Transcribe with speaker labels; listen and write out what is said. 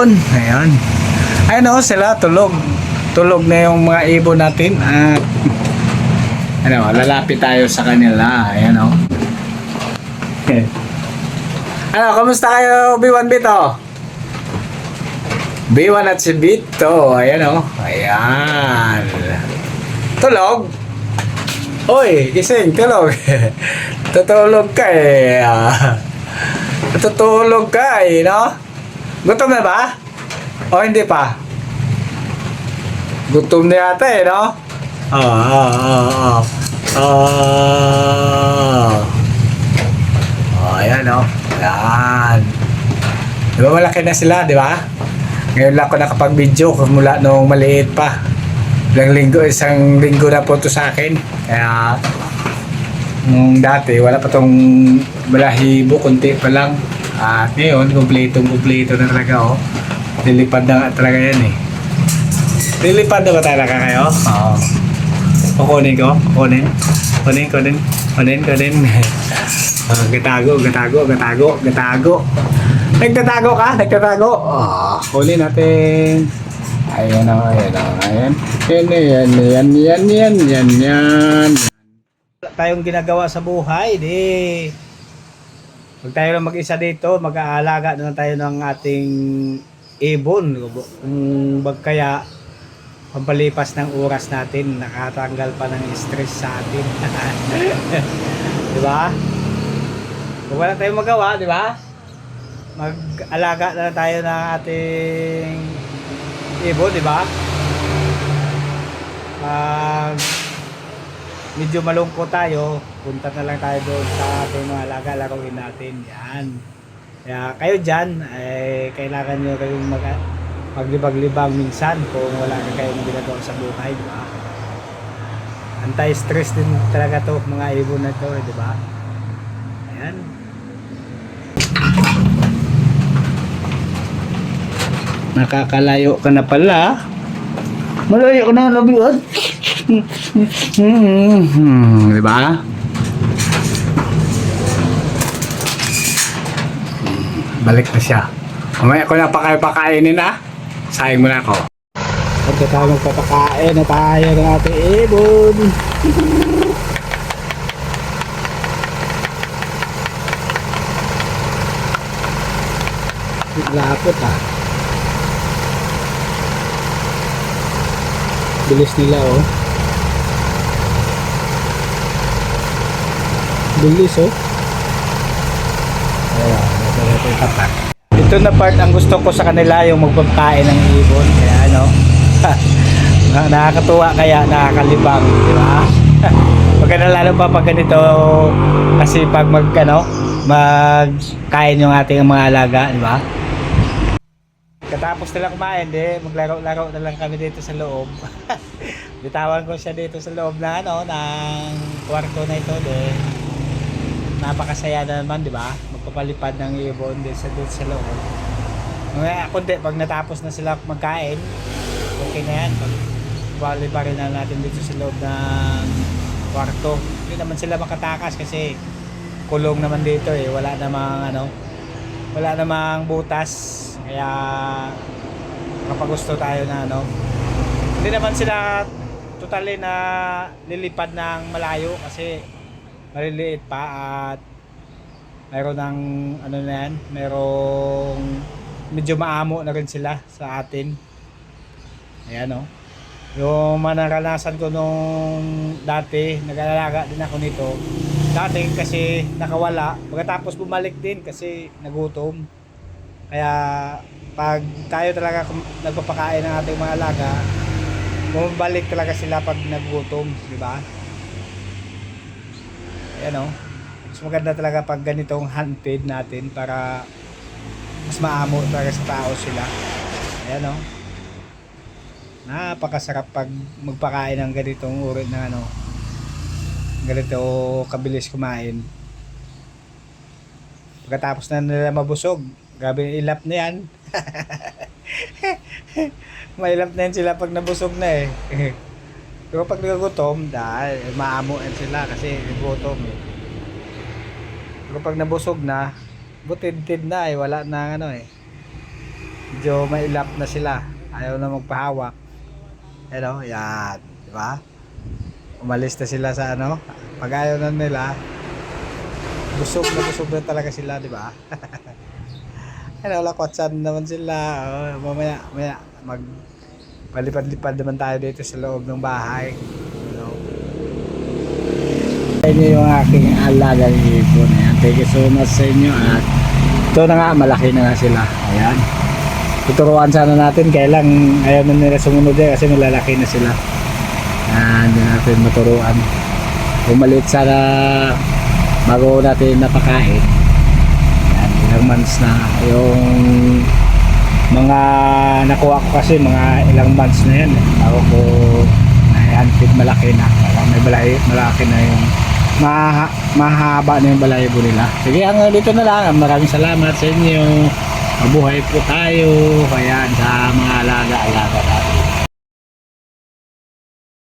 Speaker 1: Ayan. Ayun o, sila tulog. Tulog na yung mga ibon natin at lalapit tayo sa kanila. Ayan o. Kamusta kayo, B1 Bito? B1 at si Bito. Ayan o. Ayan. Tulog? Hoy, gising, tulog. Tutulog ka eh. Tutulog ka eh, no? Gutom na ba? O hindi pa? Gutom na yata eh, no? Ayan, no? Ayan. Di ba malaki na sila, di ba? Ngayon lang ako nakapag-video mula nung maliit pa. Isang linggo na po ito sa akin. Kaya, nung dati, wala pa tong balahibo, kunti pa lang. At ngayon, kumpleto na talaga, oh. Lilipad na nga talaga yan, eh. Lilipad na ba talaga kayo? Oo. Kukunin ko? Kunin. Gatago. Nagtatago ka? Kunin natin. Ayan. Wala tayong ginagawa sa buhay, di. Pag tayo lang mag-isa dito, mag-aalaga na lang tayo ng ating ibon. Kung kaya, pampalipas ng oras natin, nakatanggal pa ng stress sa atin. Diba? Kung wala tayong magawa, diba? Mag-alaga na lang tayo ng ating ibon, diba? Medyo malungkot tayo, punta na lang tayo doon sa ating mga alaga, laruin natin. Yan. Kaya kayo dyan, kailangan nyo kayong maglibag-libang minsan kung wala na kayong ginagawa sa buhay, di ba? Anti-stress din talaga to mga ibon na to, di ba? Ayan. Nakakalayo ka na pala. Malayo ka na, labihan. Diba? Balik na siya. Mamaya ko na pakainin na. Sayang mo na ako. Pagkatapos magpapakain na tayo ng ating ibon. Lapot ah. Bilis nila oh. Bilis oh. Ayan, ito na part ang gusto ko sa kanila, yung magpapakain ng ibon. Kaya ano, nakakatuwa kaya nakakalibang, di ba? Maganda lalo pa pag ganito kasi pag magkain yung ating mga alaga, di ba? Katapos nila kumain, maglaro-laro na lang kami dito sa loob. Bitawan ko siya dito sa loob na ng kwarto na ito, napakasaya na naman, di ba? Magpapalipad ng ibon dito sa loob. Kundi pag natapos na sila magkain, okay na yan. Pagpapaliparin na natin dito sa loob ng kwarto. Hindi naman sila makatakas kasi kulong naman dito wala namang butas. Kaya kapag gusto tayo na hindi naman sila totally na lilipad ng malayo kasi maliliit pa at mayroon ng mayroong medyo maamo na rin sila sa atin. Ayan yung manaranasan ko nung dati, nag-aalaga din ako nito dati kasi nakawala, pagkatapos bumalik din kasi nagutom. Kaya pag tayo talaga nagpapakain ng ating mga alaga, bumabalik talaga sila pag nagutom, di ba? Ayan mas maganda talaga pag ganitong handfeed natin para mas maamo talaga sa tao sila. Ayan napakasarap pag magpakain ng ganitong uri na ganito kabilis kumain. Pagkatapos na nila mabusog, grabe ilap na yan. Mailap na yan sila pag nabusog na Pero pag nagutom, dahil maamo yan sila kasi nagutom Pero pag nabusog na, butid-tid na wala na medyo mailap na sila. Ayaw na magpahawak. Ano, yan. Diba? Umalis na sila sa ano. Pag ayaw na nila, busog na talaga sila, diba? Ano, lakwatsan naman sila. Oh, mamaya, palipad-lipad naman tayo dito sa loob ng bahay. Ano? Ito yung aking alagang ibon. Ayan. Thank you so much sa inyo. At ito na nga, malaki na nga sila. Ayan. Tuturuan sana natin. Kaya lang, ayaw na nila sumunod eh, kasi malalaki na sila. Ayan, hindi natin maturuan. Umalit sana bago natin napakain. Ayan, ilang months na. Yung mga nakuha ko kasi mga ilang months na yan. Bago ko na-handfeed, malaki na. Malaki na yung mahaba na yung balahibo nila. Sige, hanggang dito na lang. Maraming salamat sa inyo. Mabuhay po tayo. Ayan, sa mga alaga-alaga natin.